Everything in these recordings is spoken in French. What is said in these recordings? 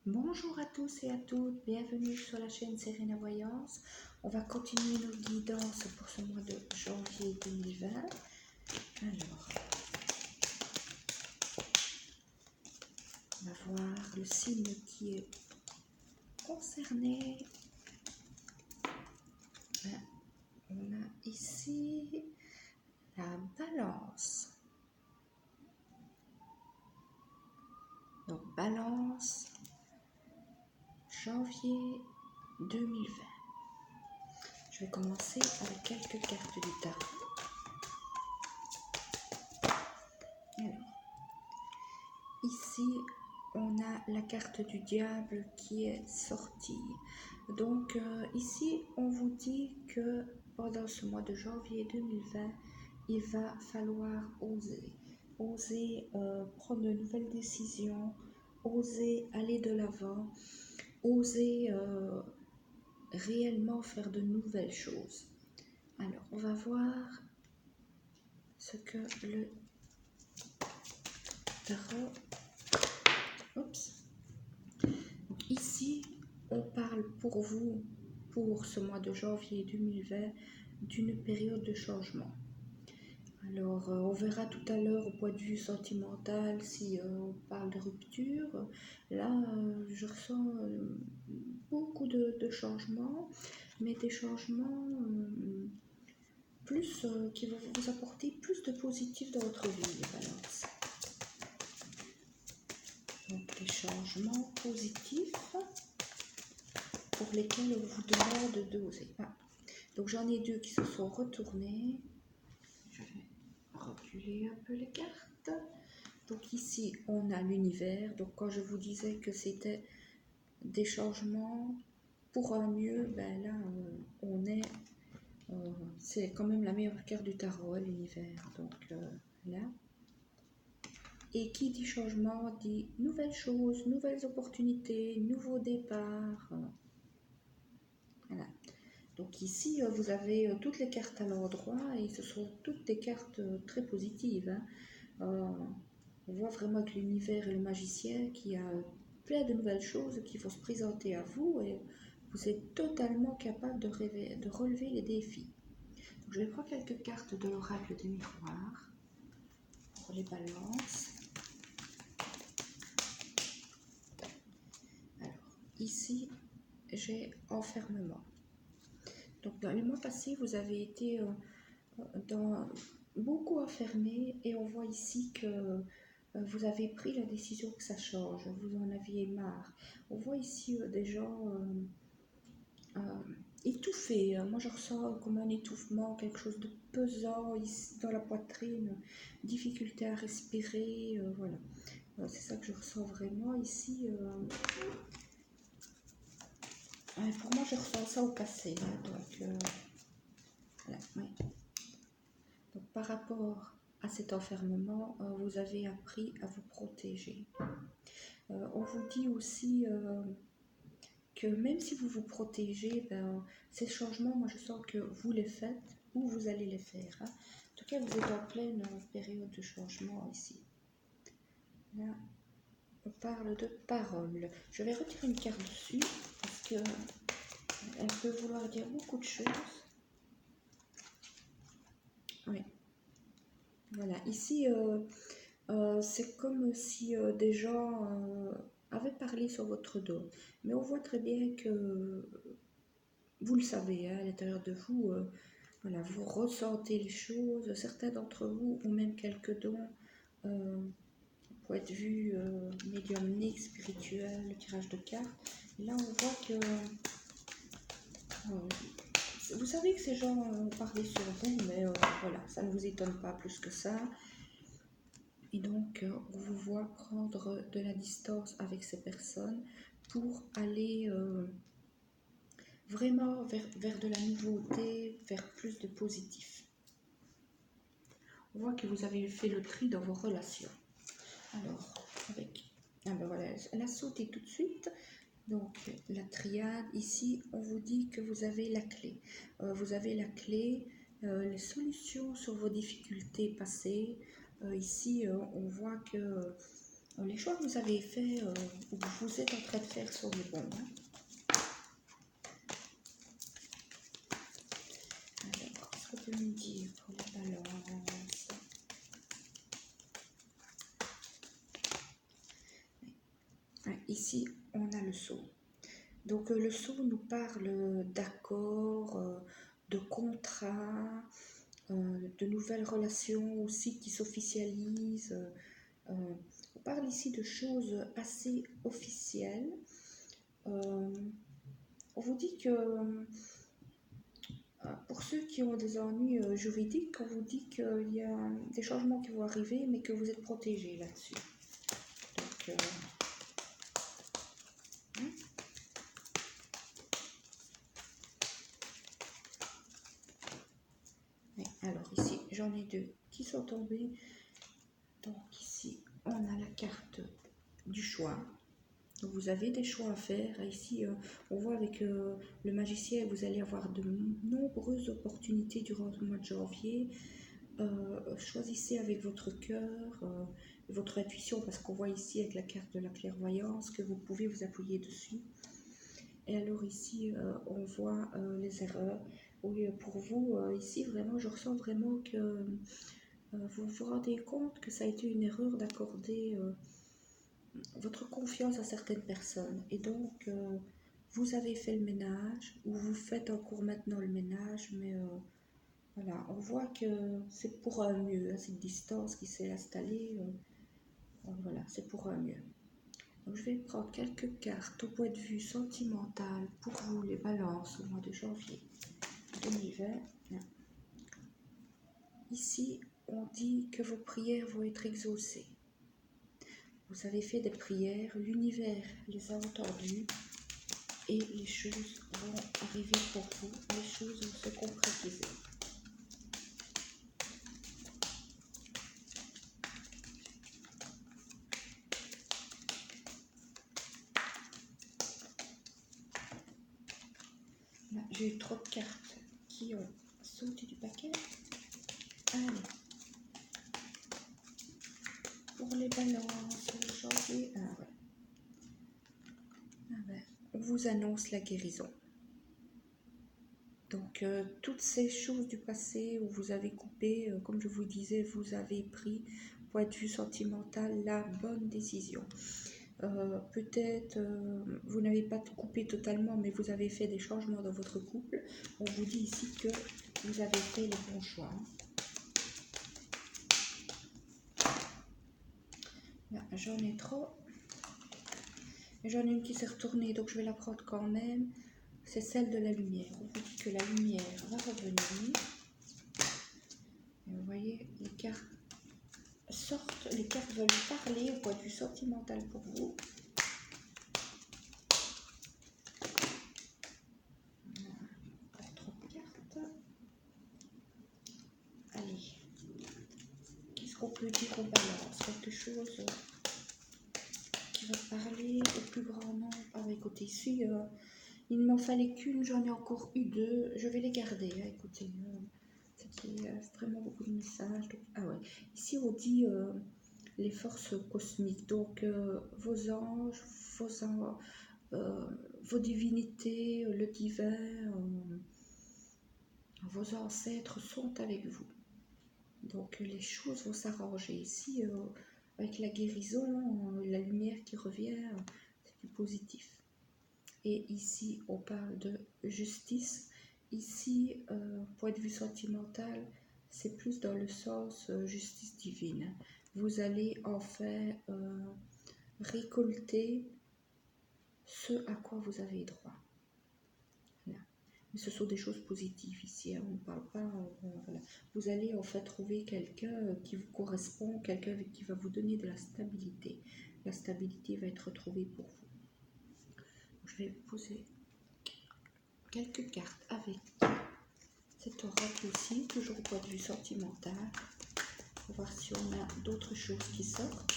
Bonjour à tous et à toutes, bienvenue sur la chaîne Serena Voyance. On va continuer nos guidances pour ce mois de janvier 2020. Alors, on va voir le signe qui est concerné. On a ici la balance. Donc, balance, janvier 2020. Je vais commencer avec quelques cartes du tarot. Alors, ici, on a la carte du diable qui est sortie. Donc, ici, on vous dit que pendant ce mois de janvier 2020, il va falloir oser. Oser prendre de nouvelles décisions, oser aller de l'avant, oser réellement faire de nouvelles choses. Alors, on va voir ce que le tarot... Oups. Donc ici, on parle pour vous, pour ce mois de janvier 2020, d'une période de changement. Alors, on verra tout à l'heure au point de vue sentimental si on parle de rupture. Là, je ressens beaucoup de changements, mais des changements plus qui vont vous apporter plus de positif dans votre vie, les balances. Donc, des changements positifs pour lesquels on vous demande d'oser. Donc, j'en ai deux qui se sont retournés. Je vais reculer un peu les cartes. Donc ici, on a l'univers. Donc quand je vous disais que c'était des changements pour un mieux, ben là, on est... c'est quand même la meilleure carte du tarot, l'univers. Donc là. Et qui dit changement dit nouvelles choses, nouvelles opportunités, nouveaux départs. Voilà. Donc ici, vous avez toutes les cartes à l'endroit et ce sont toutes des cartes très positives. On voit vraiment que l'univers est le magicien qui a plein de nouvelles choses qui vont se présenter à vous et vous êtes totalement capable de relever les défis. Donc, je vais prendre quelques cartes de l'oracle des miroirs pour les balances. Alors, ici, j'ai enfermement. Donc, dans le mois passé, vous avez été beaucoup enfermé et on voit ici que vous avez pris la décision que ça change, vous en aviez marre. On voit ici des gens étouffés. Moi, je ressens comme un étouffement, quelque chose de pesant ici dans la poitrine, difficulté à respirer. Voilà, c'est ça que je ressens vraiment ici. Pour moi, je ressens ça au passé. Donc, voilà, ouais. Donc, par rapport à cet enfermement, vous avez appris à vous protéger. On vous dit aussi que même si vous vous protégez, ces changements, moi je sens que vous les faites ou vous allez les faire. En tout cas, vous êtes en pleine période de changement ici. Là, on parle de parole. Je vais retirer une carte dessus parce qu'elle peut vouloir dire beaucoup de choses. Oui. Voilà, ici, c'est comme si des gens avaient parlé sur votre dos. Mais on voit très bien que vous le savez, à l'intérieur de vous, voilà, vous ressentez les choses. Certains d'entre vous ont même quelques dons, point de vue médiumnique, spirituel, le tirage de cartes. Et là, on voit que... vous savez que ces gens ont parlé sur vous, mais voilà, ça ne vous étonne pas plus que ça. Et donc, on vous voit prendre de la distance avec ces personnes pour aller vraiment vers de la nouveauté, vers plus de positif. On voit que vous avez fait le tri dans vos relations. Alors, avec... Ah ben voilà, elle a sauté tout de suite. Donc, la triade, ici, on vous dit que vous avez la clé. Vous avez la clé, les solutions sur vos difficultés passées. Ici, on voit que Les choix que vous avez faits ou que vous êtes en train de faire sont les bons. Hein. Alors, qu'est-ce qu'on peut me dire pour les balances? Ici, on a le sceau. Donc, le sceau nous parle d'accords, de contrats, de nouvelles relations aussi qui s'officialisent. On parle ici de choses assez officielles. On vous dit que pour ceux qui ont des ennuis juridiques, on vous dit qu'il y a des changements qui vont arriver, mais que vous êtes protégés là-dessus. Donc, alors ici, j'en ai deux qui sont tombés. Donc ici, on a la carte du choix. Donc vous avez des choix à faire. Ici, on voit avec le magicien, vous allez avoir de nombreuses opportunités durant le mois de janvier. Choisissez avec votre cœur, votre intuition, parce qu'on voit ici avec la carte de la clairvoyance que vous pouvez vous appuyer dessus. Et alors ici, on voit les erreurs. Oui, pour vous, ici, vraiment, je ressens vraiment que vous vous rendez compte que ça a été une erreur d'accorder votre confiance à certaines personnes. Et donc, vous avez fait le ménage, ou vous faites encore maintenant le ménage, mais voilà, on voit que c'est pour un mieux, hein, cette distance qui s'est installée. Voilà, c'est pour un mieux. Donc, je vais prendre quelques cartes au point de vue sentimental pour vous, les balances, au mois de janvier 2020. Ici, on dit que vos prières vont être exaucées. Vous avez fait des prières, l'univers les a entendues et les choses vont arriver pour vous, les choses vont se concrétiser. J'ai eu trop de cartes qui ont sauté du paquet. Allez. Pour les balances, janvier, on vous annonce la guérison. Donc, toutes ces choses du passé où vous avez coupé, comme je vous disais, vous avez pris, point de vue sentimental, la bonne décision. Peut-être vous n'avez pas coupé totalement, mais vous avez fait des changements dans votre couple. On vous dit ici que vous avez fait les bons choix. Là, j'en ai trop. J'en ai une qui s'est retournée, donc je vais la prendre quand même. C'est celle de la lumière. On vous dit que la lumière va revenir. Et vous voyez, les cartes sortent, les cartes veulent parler au point de vue sentimental pour vous. Pas trop de cartes. Allez. Qu'est-ce qu'on peut dire aux balances? Quelque chose qui va parler au plus grand nombre. Ah oui, écoutez, ici, il ne m'en fallait qu'une, j'en ai encore eu deux. Je vais les garder, hein, écoutez. C'était vraiment beaucoup de messages. Donc, ah ouais, ici on dit les forces cosmiques. Donc vos anges, vos divinités, le divin, vos ancêtres sont avec vous. Donc les choses vont s'arranger. Ici, avec la guérison, la lumière qui revient, c'est du positif. Et ici, on parle de justice. Ici, point de vue sentimental, c'est plus dans le sens justice divine. Vous allez en fait récolter ce à quoi vous avez droit. Là. Mais ce sont des choses positives ici, hein. On ne parle pas... voilà. Vous allez en fait trouver quelqu'un qui vous correspond, quelqu'un qui va vous donner de la stabilité. La stabilité va être retrouvée pour vous. Je vais poser quelques cartes avec cet oracle aussi, toujours au point de vue sentimental, pour voir si on a d'autres choses qui sortent.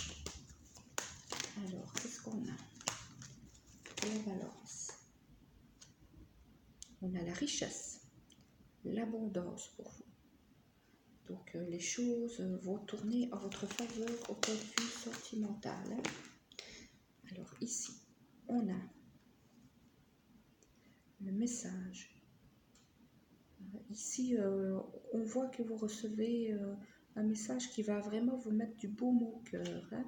Alors, qu'est-ce qu'on a? La balance. On a la richesse, l'abondance pour vous. Donc les choses vont tourner en votre faveur au point de vue sentimental. Hein. Alors ici, on a le message. Ici, on voit que vous recevez un message qui va vraiment vous mettre du baume au cœur. Hein.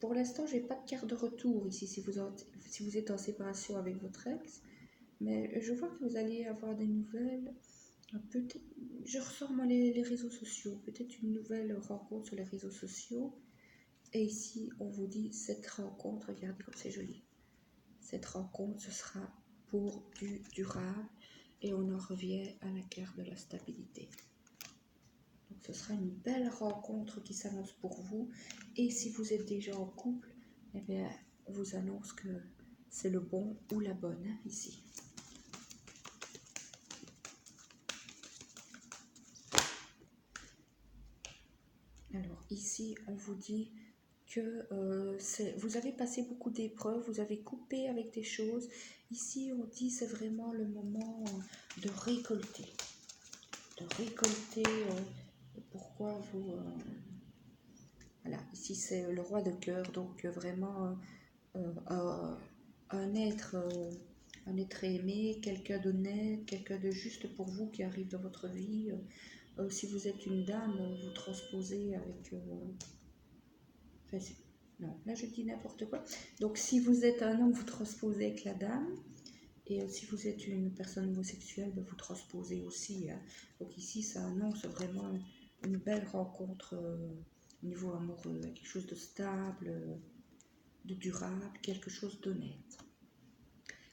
Pour l'instant, je n'ai pas de carte de retour ici si vous êtes en séparation avec votre ex. Mais je vois que vous allez avoir des nouvelles. Peut-être, je ressors moi les réseaux sociaux. Peut-être une nouvelle rencontre sur les réseaux sociaux. Et ici, on vous dit cette rencontre, regardez comme c'est joli. Cette rencontre, ce sera pour du durable. Et on en revient à la carte de la stabilité. Donc ce sera une belle rencontre qui s'annonce pour vous. Et si vous êtes déjà en couple, eh bien, on vous annonce que c'est le bon ou la bonne hein, ici. Alors ici, on vous dit que vous avez passé beaucoup d'épreuves, vous avez coupé avec des choses. Ici, on dit c'est vraiment le moment de récolter. De récolter pourquoi vous... voilà, ici c'est le roi de cœur, donc vraiment un être aimé, quelqu'un d'honnête, quelqu'un de juste pour vous qui arrive dans votre vie. Si vous êtes une dame, vous transposez avec... enfin, non, là je dis n'importe quoi. Donc si vous êtes un homme, vous transposez avec la dame. Et si vous êtes une personne homosexuelle, vous transposez aussi. Hein. Donc ici, ça annonce vraiment une belle rencontre au niveau amoureux. Quelque chose de stable, de durable, quelque chose d'honnête.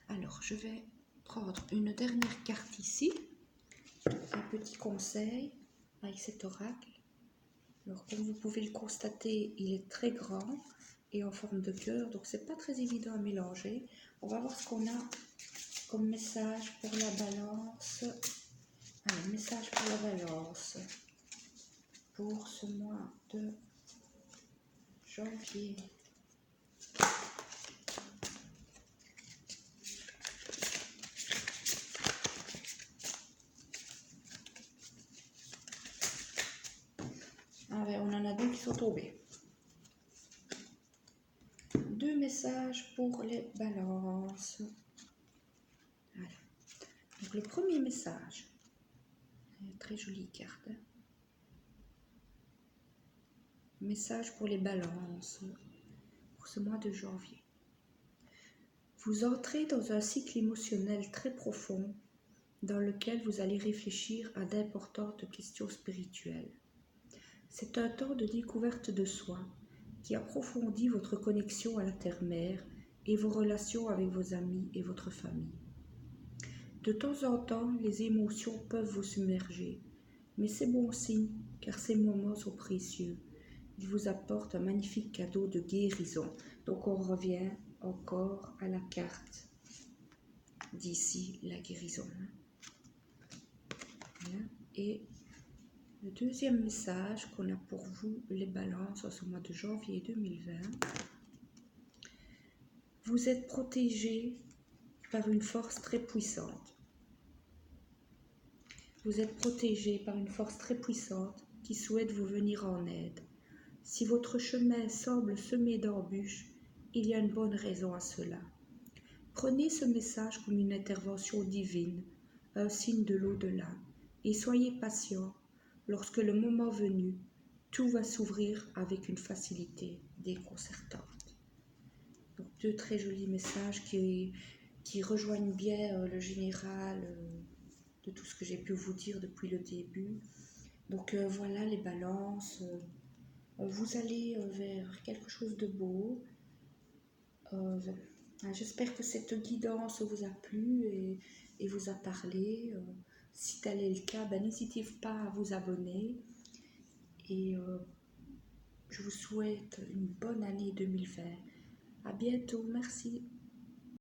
Alors, je vais prendre une dernière carte ici. Un petit conseil avec cet oracle. Alors, comme vous pouvez le constater, il est très grand et en forme de cœur. Donc, c'est pas très évident à mélanger. On va voir ce qu'on a comme message pour la balance. Alors, message pour la balance pour ce mois de janvier. Ah ben, on en a deux qui sont tombés. Deux messages pour les balances. Voilà. Donc le premier message, très jolie carte. Message pour les balances pour ce mois de janvier. Vous entrez dans un cycle émotionnel très profond dans lequel vous allez réfléchir à d'importantes questions spirituelles. C'est un temps de découverte de soi qui approfondit votre connexion à la terre-mère et vos relations avec vos amis et votre famille. De temps en temps, les émotions peuvent vous submerger, mais c'est bon signe car ces moments sont précieux. Ils vous apportent un magnifique cadeau de guérison. Donc on revient encore à la carte d'ici, la guérison. Voilà. Et le deuxième message qu'on a pour vous, les balances, en ce mois de janvier 2020. Vous êtes protégé par une force très puissante. Vous êtes protégé par une force très puissante qui souhaite vous venir en aide. Si votre chemin semble semé d'embûches, il y a une bonne raison à cela. Prenez ce message comme une intervention divine, un signe de l'au-delà, et soyez patient. Lorsque le moment venu, tout va s'ouvrir avec une facilité déconcertante. Donc deux très jolis messages qui rejoignent bien le général de tout ce que j'ai pu vous dire depuis le début. Donc voilà les balances. Vous allez vers quelque chose de beau. J'espère que cette guidance vous a plu et vous a parlé. Si tel est le cas, n'hésitez pas à vous abonner. Et je vous souhaite une bonne année 2020. À bientôt, merci.